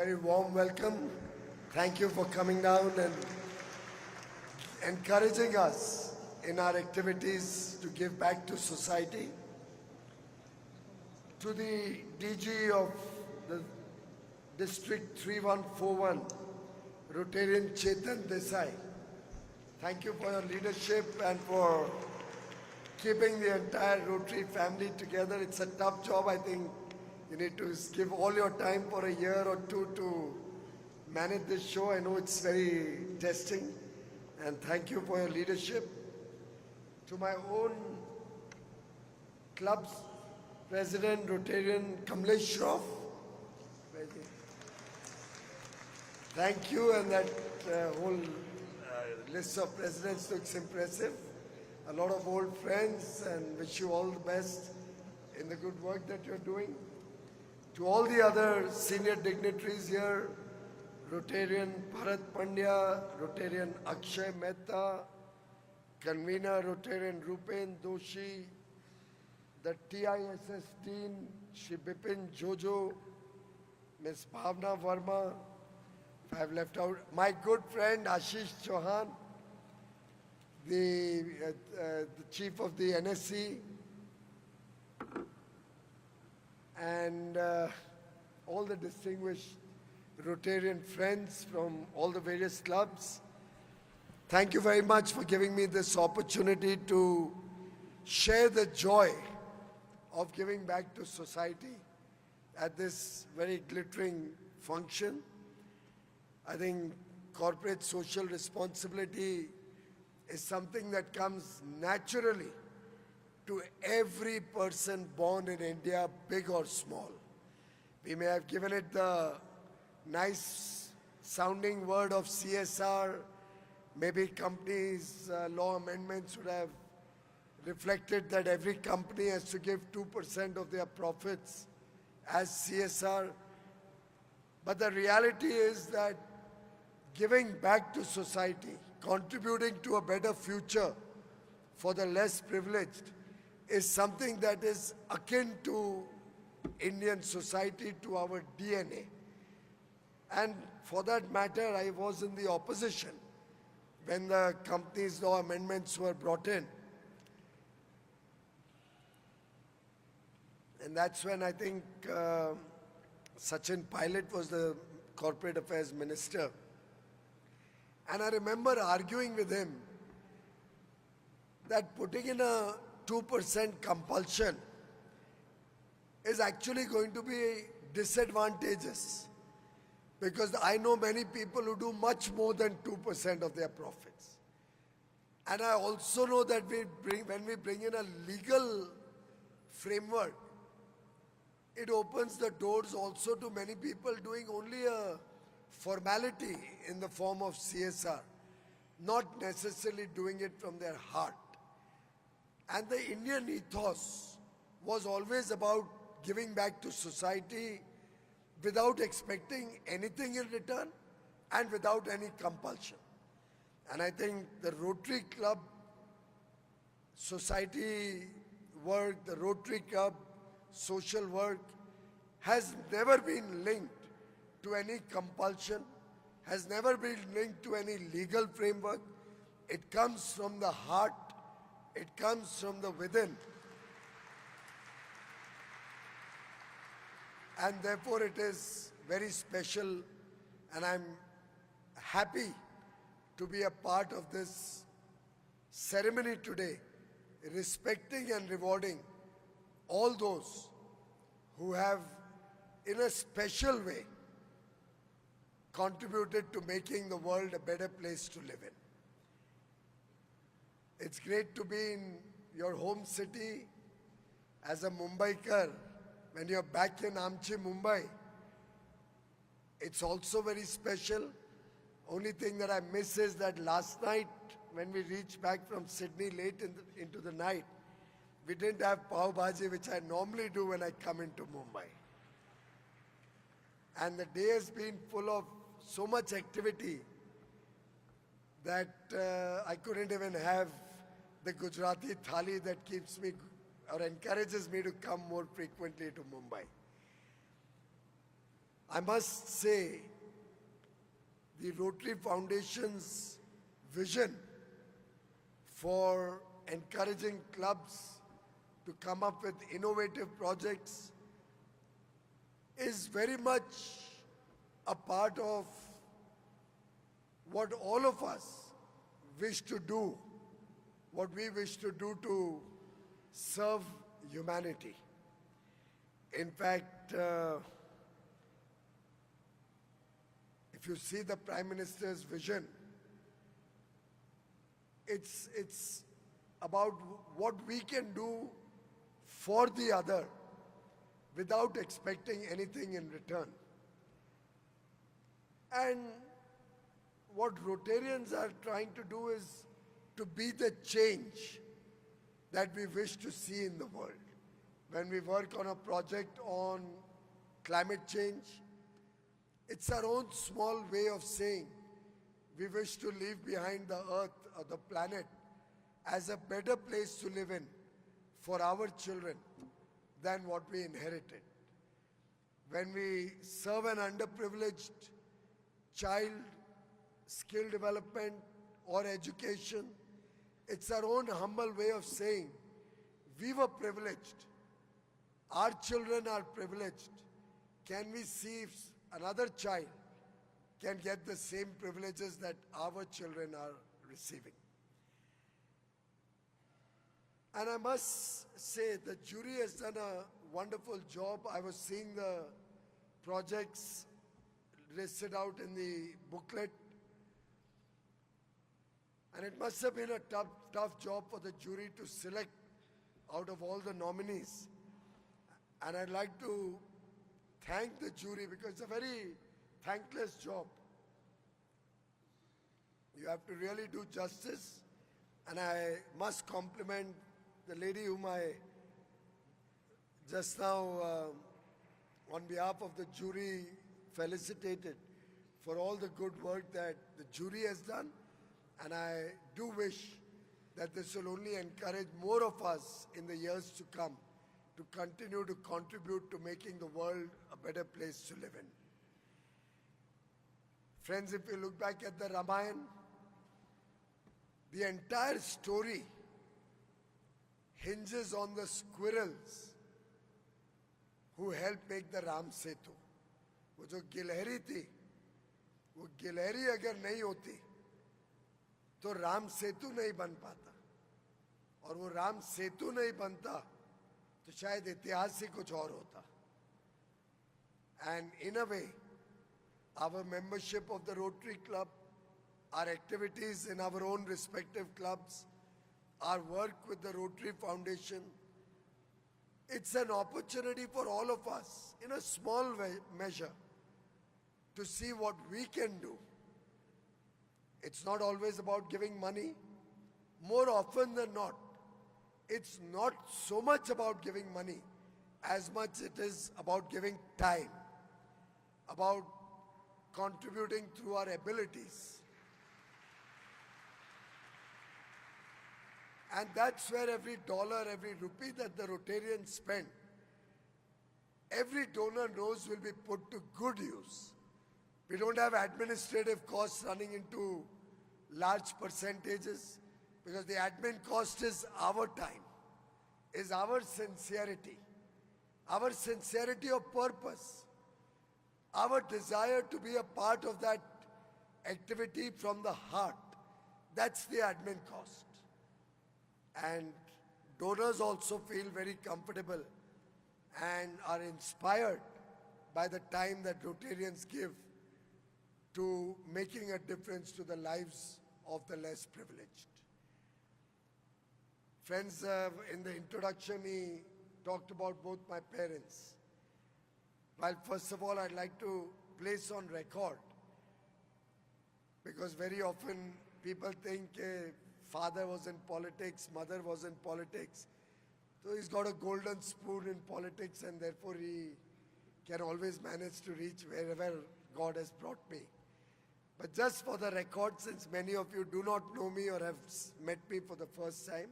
Very warm welcome. Thank you for coming down and encouraging us in our activities to give back to society. To the DG of the District 3141, Rotarian Chetan Desai, thank you for your leadership and for keeping the entire Rotary family together. It's a tough job. I think you need to give all your time for a year or two to manage this show. I know it's very testing, and thank you for your leadership. To my own club's president, Rotarian Kamlesh Shroff, thank you, and that whole list of presidents looks impressive. A lot of old friends, and wish you all the best in the good work that you're doing. To all the other senior dignitaries here, Rotarian Bharat Pandya, Rotarian Akshay Mehta, Convener Rotarian Rupen Doshi, the TISS team, Shri Bipin Jojo, Ms. Bhavna Verma, if I have left out, my good friend Ashish Chauhan, the chief of the NSC, and all the distinguished Rotarian friends from all the various clubs. Thank you very much for giving me this opportunity to share the joy of giving back to society at this very glittering function. I think corporate social responsibility is something that comes naturally to every person born in India, big or small. We may have given it the nice sounding word of CSR, maybe companies' law amendments would have reflected that every company has to give 2% of their profits as CSR. But the reality is that giving back to society, contributing to a better future for the less privileged, is something that is akin to Indian society, to our DNA. And for that matter, I was in the opposition when the companies' law amendments were brought in. And that's when I think Sachin Pilot was the corporate affairs minister. And I remember arguing with him that putting in a 2% compulsion is actually going to be disadvantageous, because I know many people who do much more than 2% of their profits. And I also know that when we bring in a legal framework, it opens the doors also to many people doing only a formality in the form of CSR, not necessarily doing it from their heart. And the Indian ethos was always about giving back to society without expecting anything in return and without any compulsion. And I think the Rotary Club society work, the Rotary Club social work has never been linked to any compulsion, has never been linked to any legal framework. It comes from the heart. It comes from the within. And therefore it is very special, and I'm happy to be a part of this ceremony today, respecting and rewarding all those who have, in a special way, contributed to making the world a better place to live in. It's great to be in your home city as a Mumbaikar. When you're back in Amchi, Mumbai, it's also very special. Only thing that I miss is that last night, when we reached back from Sydney late into the night, we didn't have pav bhaji, which I normally do when I come into Mumbai. And the day has been full of so much activity that I couldn't even have the Gujarati thali that keeps me or encourages me to come more frequently to Mumbai. I must say, the Rotary Foundation's vision for encouraging clubs to come up with innovative projects is very much a part of what all of us wish to do, what we wish to do to serve humanity. In fact, if you see the Prime Minister's vision, it's about what we can do for the other without expecting anything in return. And what Rotarians are trying to do is to be the change that we wish to see in the world. When we work on a project on climate change, it's our own small way of saying we wish to leave behind the earth or the planet as a better place to live in for our children than what we inherited. When we serve an underprivileged child, skill development or education, it's our own humble way of saying we were privileged. Our children are privileged. Can we see if another child can get the same privileges that our children are receiving? And I must say the jury has done a wonderful job. I was seeing the projects listed out in the booklet, and it must have been a tough job for the jury to select out of all the nominees. And I'd like to thank the jury because it's a very thankless job. You have to really do justice, and I must compliment the lady whom I just now, on behalf of the jury, felicitated for all the good work that the jury has done. And I do wish that this will only encourage more of us in the years to come to continue to contribute to making the world a better place to live in. Friends, if you look back at the Ramayana, the entire story hinges on the squirrels who helped make the Ram Setu. वो जो गिलहरी थी, वो गिलहरी अगर नहीं होती तो राम सेतु नहीं बन पाता, और वो राम सेतु नहीं बनता तो शायद इतिहास ही कुछ और होता. And in a way, our membership of the Rotary Club, our activities in our own respective clubs, our work with the Rotary Foundation, it's an opportunity for all of us, in a small measure, to see what we can do. It's not always about giving money. More often than not, it's not so much about giving money as much it is about giving time, about contributing through our abilities. And that's where every dollar, every rupee that the Rotarians spend, every donor knows will be put to good use. We don't have administrative costs running into large percentages, because the admin cost is our time, is our sincerity of purpose, our desire to be a part of that activity from the heart. That's the admin cost. And donors also feel very comfortable and are inspired by the time that Rotarians give to making a difference to the lives of the less privileged. Friends, in the introduction, he talked about both my parents. Well, first of all, I'd like to place on record, because very often people think father was in politics, mother was in politics, so he's got a golden spoon in politics, and therefore he can always manage to reach wherever God has brought me. But just for the record, since many of you do not know me or have met me for the first time,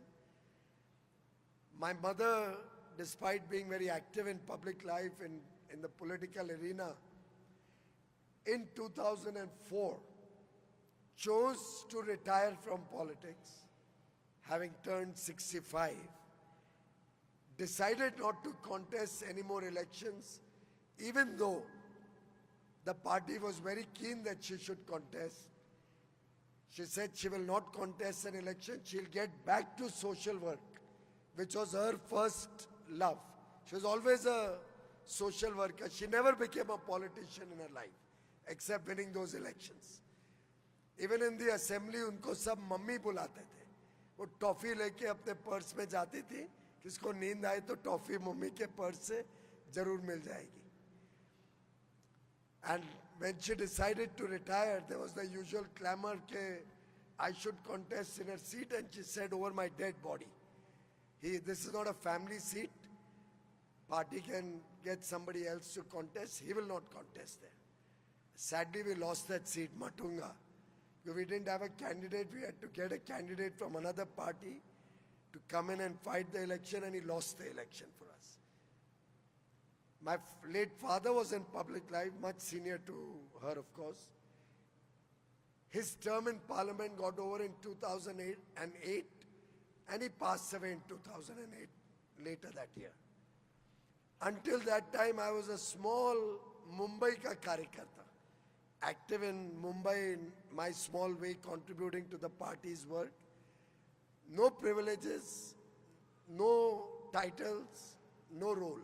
my mother, despite being very active in public life, in the political arena, in 2004 chose to retire from politics, having turned 65, decided not to contest any more elections, even though the party was very keen that she should contest. She said she will not contest an election, she'll get back to social work, which was her first love. She was always a social worker. She never became a politician in her life, except winning those elections. Even in the assembly, उनको सब mummy बुलाते थे. वो toffee लेके अपने purse में जाती थी, किसको नींद आए तो टॉफी मम्मी के पर्स से जरूर मिल जाएगी. And when she decided to retire, there was the usual clamor that I should contest in her seat, and she said, over my dead body. This is not a family seat. Party can get somebody else to contest. He will not contest there. Sadly, we lost that seat, Matunga. Because we didn't have a candidate. We had to get a candidate from another party to come in and fight the election, and he lost the election for us. My late father was in public life, much senior to her, of course. His term in parliament got over in 2008, and he passed away in 2008, later that year. Until that time, I was a small Mumbai ka karyakarta, active in Mumbai in my small way, contributing to the party's work. No privileges, no titles, no role.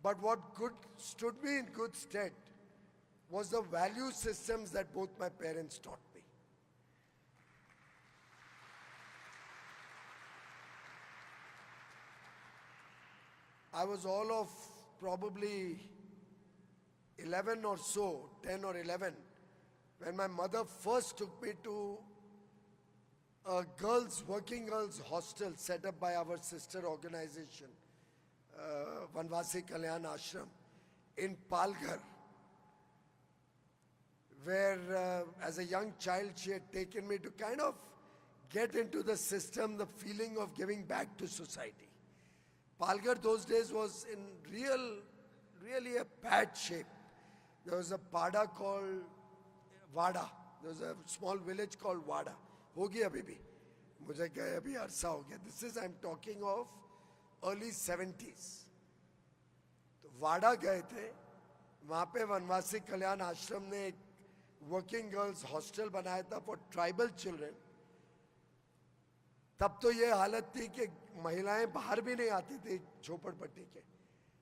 But what stood me in good stead was the value systems that both my parents taught me. I was all of probably 11 or so, 10 or 11, when my mother first took me to a working girls hostel set up by our sister organization, Vanvasi Kalyan Ashram, in Palghar, where as a young child she had taken me to kind of get into the system, the feeling of giving back to society. Palghar those days was in really a bad shape. There was a pada called Wada. There was a small village called Wada. हो गया अभी भी. मुझे क्या अभी अरसा हो गया. This is, I'm talking of early 70s. तो वाड़ा गए थे. वहाँ पे वनवासी कल्याण आश्रम ने एक वर्किंग गर्ल्स हॉस्टल बनाया था फॉर ट्राइबल चिल्ड्रन. तब तो ये हालत थी कि महिलाएं बाहर भी नहीं आती थी झोपड़पट्टी के.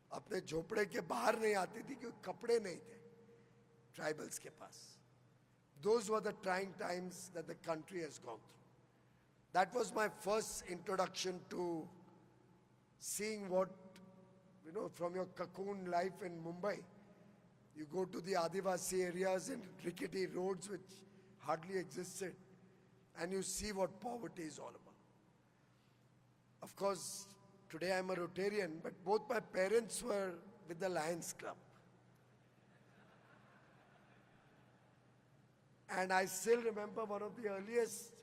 अपने झोपड़े के बाहर नहीं आती थी क्योंकि कपड़े नहीं थे ट्राइबल्स के पास. Those were the trying times that the country has gone through. That was my first introduction to seeing what, from your cocoon life in Mumbai. You go to the Adivasi areas and rickety roads which hardly existed, and you see what poverty is all about. Of course, today I'm a Rotarian, but both my parents were with the Lions Club. And I still remember one of the earliest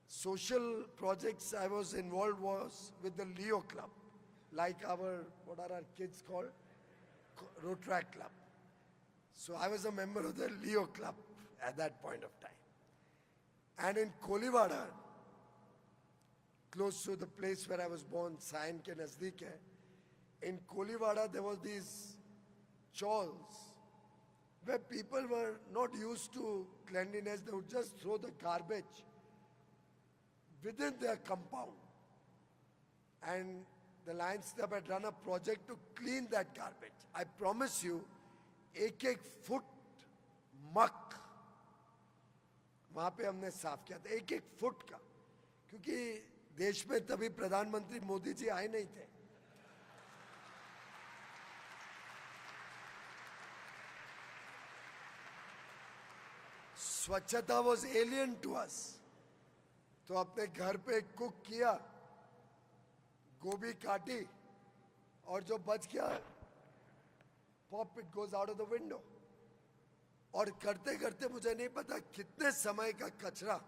social projects I was involved was with the Leo Club, like what are our kids called? Rotary Club. So I was a member of the Leo Club at that point of time. And in Kolivada, close to the place where I was born, Sayan ke nazdeek hai, in Kolivada there was these chawls where people were not used to cleanliness. They would just throw the garbage within their compound. And the Lions Club had run a project to clean that garbage. I promise you, एक foot muck वहाँ पे हमने साफ किया था, एक foot का. क्योंकि देश में तभी प्रधानमंत्री मोदी जी आए नहीं थे. स्वच्छता was alien to us. तो अपने घर पे कुक किया, गोभी काटी, और जो बच गया, pop it goes out of the window. और करते करते मुझे नहीं पता कितने समय का कचरा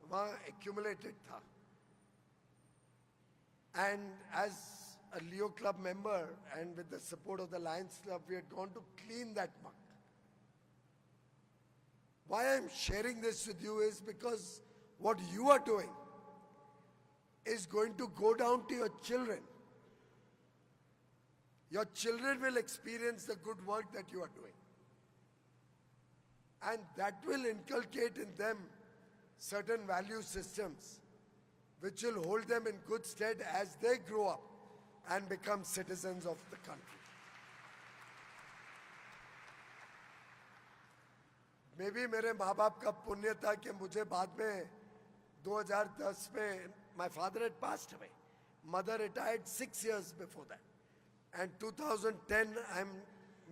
वहाँ accumulated था. And as a Leo Club member, and with the support of the Lions Club, we had gone to clean that muck. Why I'm sharing this with you is because what you are doing is going to go down to your children. Your children will experience the good work that you are doing. And that will inculcate in them certain value systems which will hold them in good stead as they grow up and become citizens of the country. Maybe मेरे माँ बाप का पुण्य था कि मुझे बाद में 2010 में my father had passed away. Mother retired 6 years before that. And 2010 I'm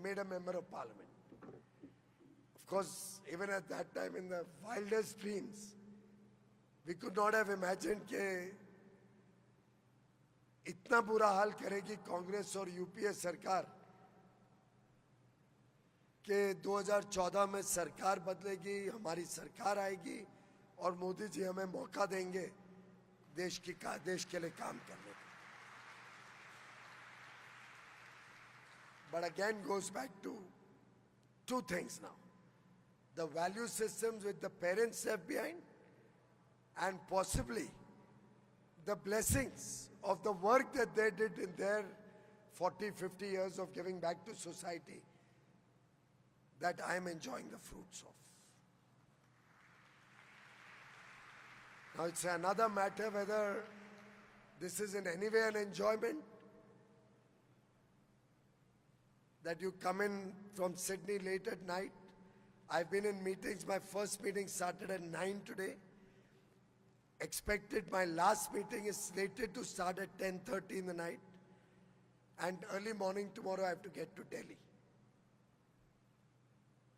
made a member of parliament. Of course, even at that time in the wildest dreams, we could not have imagined कि इतना बुरा हाल करेगी कांग्रेस और UPA सरकार कि 2014 में सरकार बदलेगी, हमारी सरकार आएगी और मोदी जी हमें मौका देंगे देश के लिए काम करने का. But again goes back to two things now. The value systems which the parents left behind, and possibly the blessings of the work that they did in their 40, 50 years of giving back to society that I am enjoying the fruits of. Now it's another matter whether this is in any way an enjoyment, that you come in from Sydney late at night. I've been in meetings. My first meeting started at 9 today. Expected my last meeting is slated to start at 10:30 in the night. And early morning tomorrow I have to get to Delhi.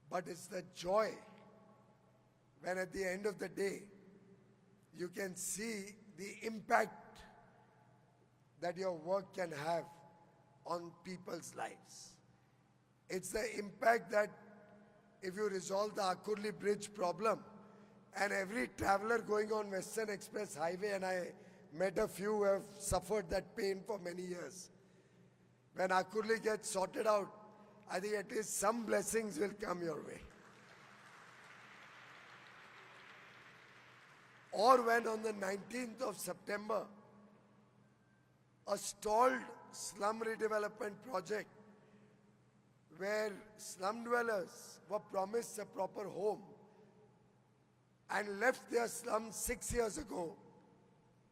But it's the joy when at the end of the day you can see the impact that your work can have on people's lives. It's the impact that if you resolve the Akurli Bridge problem, and every traveler going on Western Express Highway, and I met a few who have suffered that pain for many years. When Akurli gets sorted out, I think at least some blessings will come your way. Or when on the 19th of September, a stalled slum redevelopment project where slum dwellers were promised a proper home and left their slum 6 years ago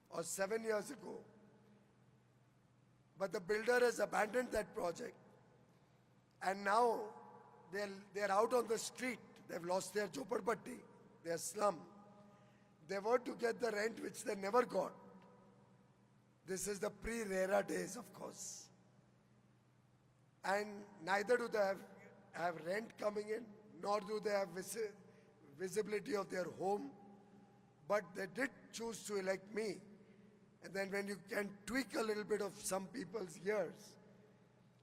or 7 years ago. But the builder has abandoned that project and now they're out on the street. They've lost their jhopadpatti, their slum. They were to get the rent which they never got. This is the pre-RERA days, of course. And neither do they have rent coming in, nor do they have visibility of their home. But they did choose to elect me. And then when you can tweak a little bit of some people's ears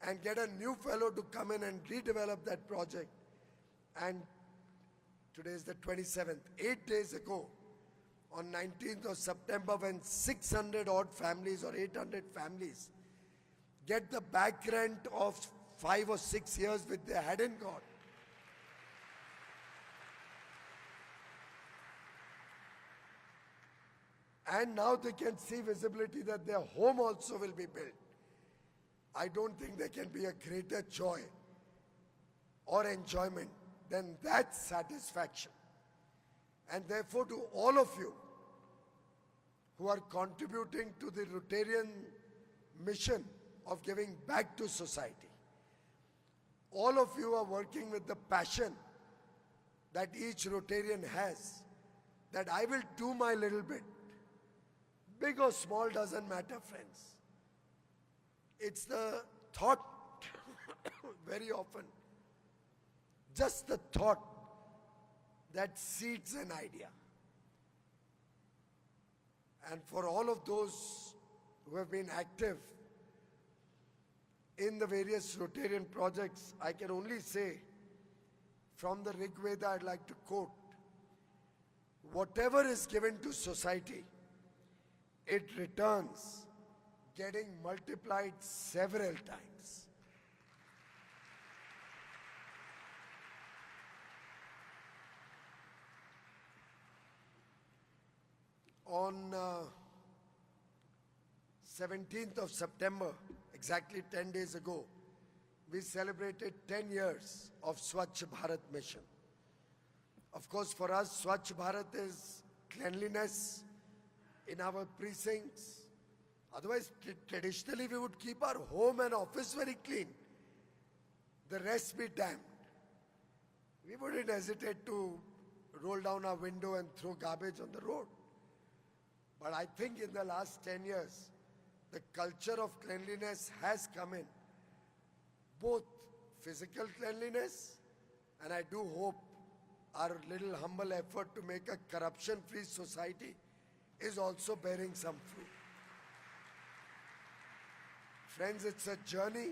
and get a new fellow to come in and redevelop that project. And today is the 27th, 8 days ago, on 19th of September, when 600 odd families or 800 families get the back rent of 5 or 6 years which they hadn't got. And now they can see visibility that their home also will be built. I don't think there can be a greater joy or enjoyment than that satisfaction. And therefore, to all of you who are contributing to the Rotarian mission of giving back to society, all of you are working with the passion that each Rotarian has, that I will do my little bit. Big or small doesn't matter, friends. It's the thought, very often, just the thought that seeds an idea. And for all of those who have been active in the various Rotarian projects, I can only say, from the Rig Veda, I'd like to quote, whatever is given to society, it returns getting multiplied several times. On 17th of September, exactly 10 days ago, we celebrated 10 years of Swachh Bharat mission. Of course, for us, Swachh Bharat is cleanliness in our precincts. Otherwise, traditionally, we would keep our home and office very clean. The rest be damned. We wouldn't hesitate to roll down our window and throw garbage on the road. But I think in the last 10 years, the culture of cleanliness has come in. Both physical cleanliness, and I do hope our little humble effort to make a corruption-free society is also bearing some fruit. Friends, it's a journey,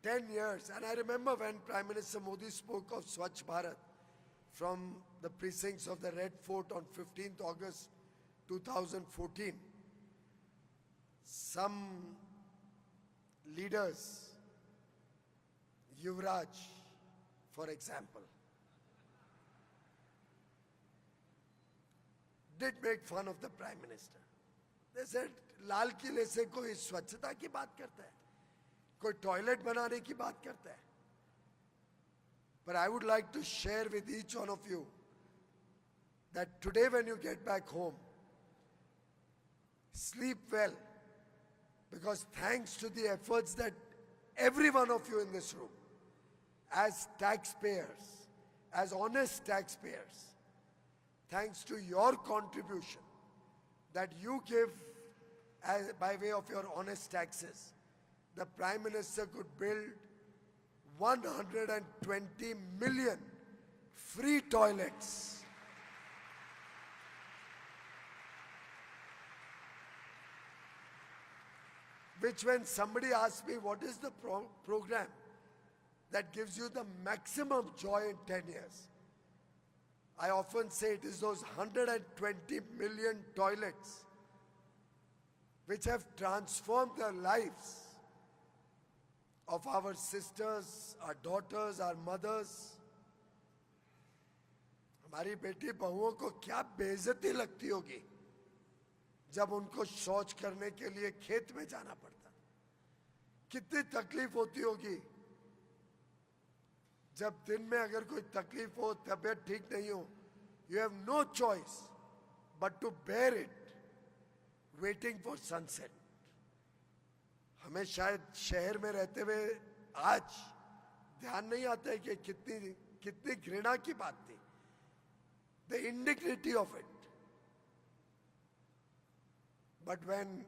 10 years. And I remember when Prime Minister Modi spoke of Swachh Bharat from the precincts of the Red Fort on 15th August 2014. Some leaders, Yuvraj, for example, did make fun of the Prime Minister. They said, लाल किले से कोई स्वच्छता की बात करता है, कोई toilet बनाने की बात करता है. But I would like to share with each one of you that today when you get back home, sleep well, because thanks to the efforts that every one of you in this room, as taxpayers, as honest taxpayers, thanks to your contribution that you give by way of your honest taxes, the Prime Minister could build 120 million free toilets. Which, when somebody asks me what is the program that gives you the maximum joy in 10 years, I often say it is those 120 million toilets which have transformed the lives of our sisters, our daughters, our mothers. हमारी बेटी बहुओं को क्या बेइज्जती लगती होगी जब उनको शौच करने के लिए खेत में जाना पड़ता, कितनी तकलीफ होती होगी जब दिन में अगर कोई तकलीफ हो, तबीयत ठीक नहीं हो, you have no choice but to bear it, waiting for sunset. हमें शायद शहर में रहते हुए आज ध्यान नहीं आता है कि कितनी घृणा की बात थी, the indignity of it. But when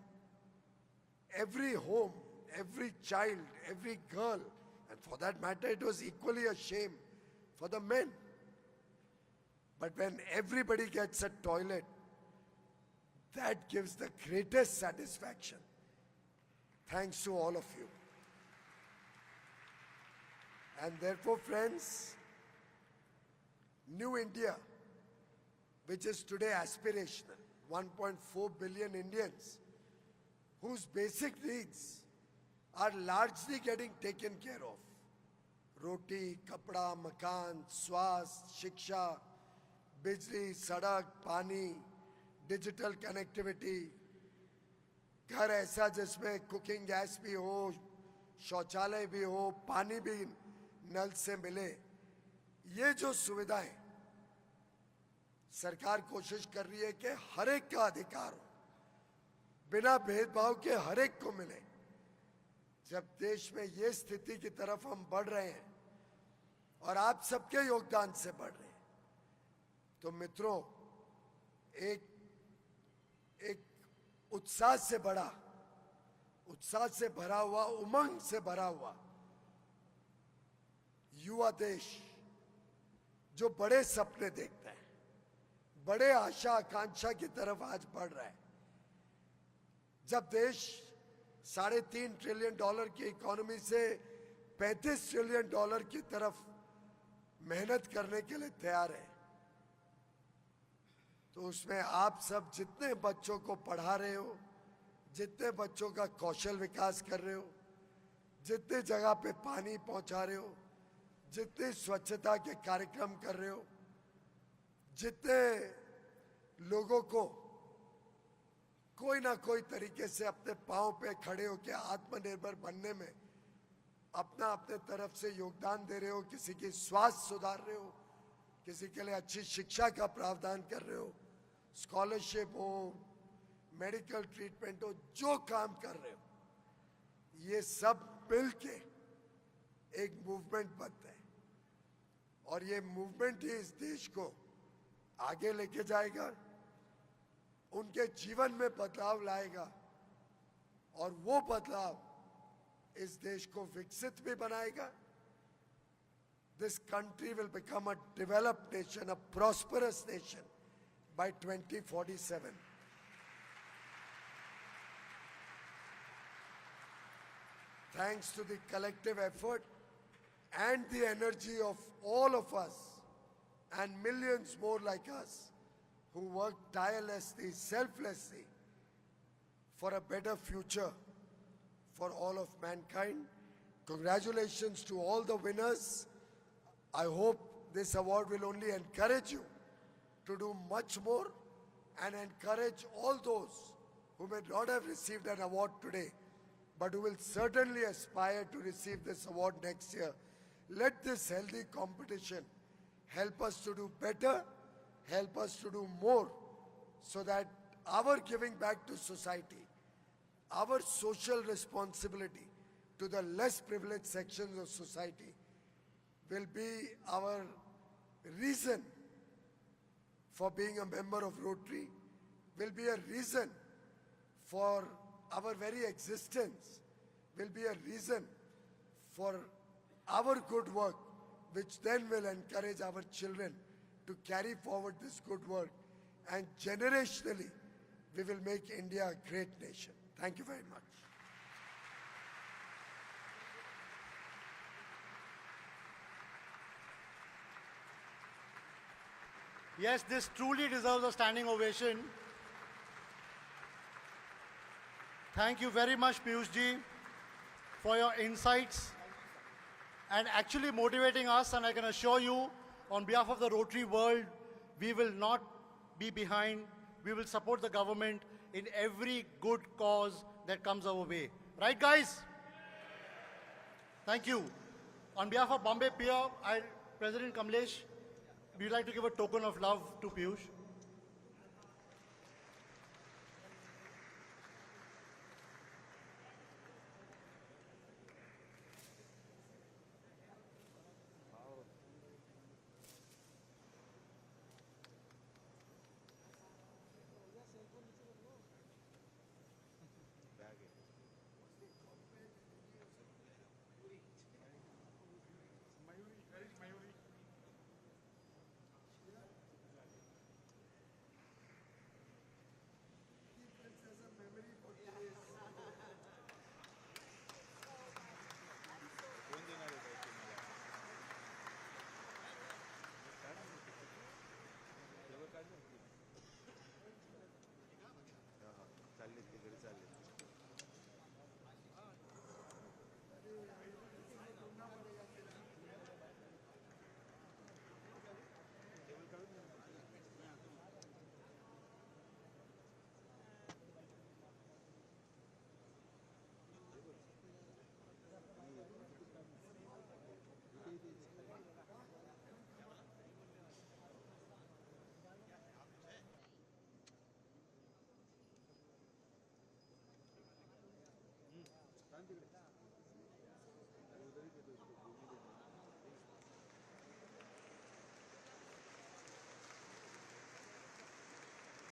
every home, every child, every girl, and for that matter it was equally a shame for the men, but when everybody gets a toilet, that gives the greatest satisfaction. Thanks to all of you. And therefore, friends, New India, which is today aspirational, 1.4 billion Indians, whose basic needs are largely getting taken care of. Roti, kapda, makan, swast, shiksha, bijli, sadak, pani, digital connectivity, घर ऐसा जिसमें cooking gas भी हो, शौचालय भी हो, पानी भी नल से मिले, ये जो सुविधाएं सरकार कोशिश कर रही है कि हर एक का अधिकार हो, बिना भेदभाव के हर एक को मिले. जब देश में ये स्थिति की तरफ हम बढ़ रहे हैं और आप सबके योगदान से बढ़ रहे हैं, तो मित्रों, एक उत्साह से भरा हुआ, उमंग से भरा हुआ युवा देश जो बड़े सपने देखता है, बड़े आशा आकांक्षा की तरफ आज बढ़ रहा है. जब देश $3.5 ट्रिलियन की इकोनॉमी से $35 ट्रिलियन की तरफ मेहनत करने के लिए तैयार है, तो उसमें आप सब जितने बच्चों को पढ़ा रहे हो, जितने बच्चों का कौशल विकास कर रहे हो, जितने जगह पे पानी पहुंचा रहे हो, जितने स्वच्छता के कार्यक्रम कर रहे हो, जितने लोगों को कोई ना कोई तरीके से अपने पांव पे खड़े होकर आत्मनिर्भर बनने में अपना अपने तरफ से योगदान दे रहे हो, किसी की स्वास्थ्य सुधार रहे हो, किसी के लिए अच्छी शिक्षा का प्रावधान कर रहे हो, स्कॉलरशिप हो, मेडिकल ट्रीटमेंट हो, जो काम कर रहे हो, ये सब मिलके एक मूवमेंट बनता है और ये मूवमेंट ही इस देश को आगे लेके जाएगा, उनके जीवन में बदलाव लाएगा और वो बदलाव इस देश को विकसित भी बनाएगा. This country will become a developed nation, a prosperous nation by 2047. Thanks to the collective effort and the energy of all of us and millions more like us who work tirelessly, selflessly for a better future for all of mankind. Congratulations to all the winners. I hope this award will only encourage you to do much more and encourage all those who may not have received an award today, but who will certainly aspire to receive this award next year. Let this healthy competition help us to do better, help us to do more, so that our giving back to society, our social responsibility to the less privileged sections of society will be our reason for being a member of Rotary, will be a reason for our very existence, will be a reason for our good work, which then will encourage our children to carry forward this good work. And generationally, we will make India a great nation. Thank you very much. Yes, this truly deserves a standing ovation. Thank you very much, Piyush ji, for your insights and actually motivating us. And I can assure you, on behalf of the Rotary world, we will not be behind. We will support the government in every good cause that comes our way. Right, guys? Thank you. On behalf of Bombay Pier, President Kamlesh, we would like to give a token of love to Piyush. Shanti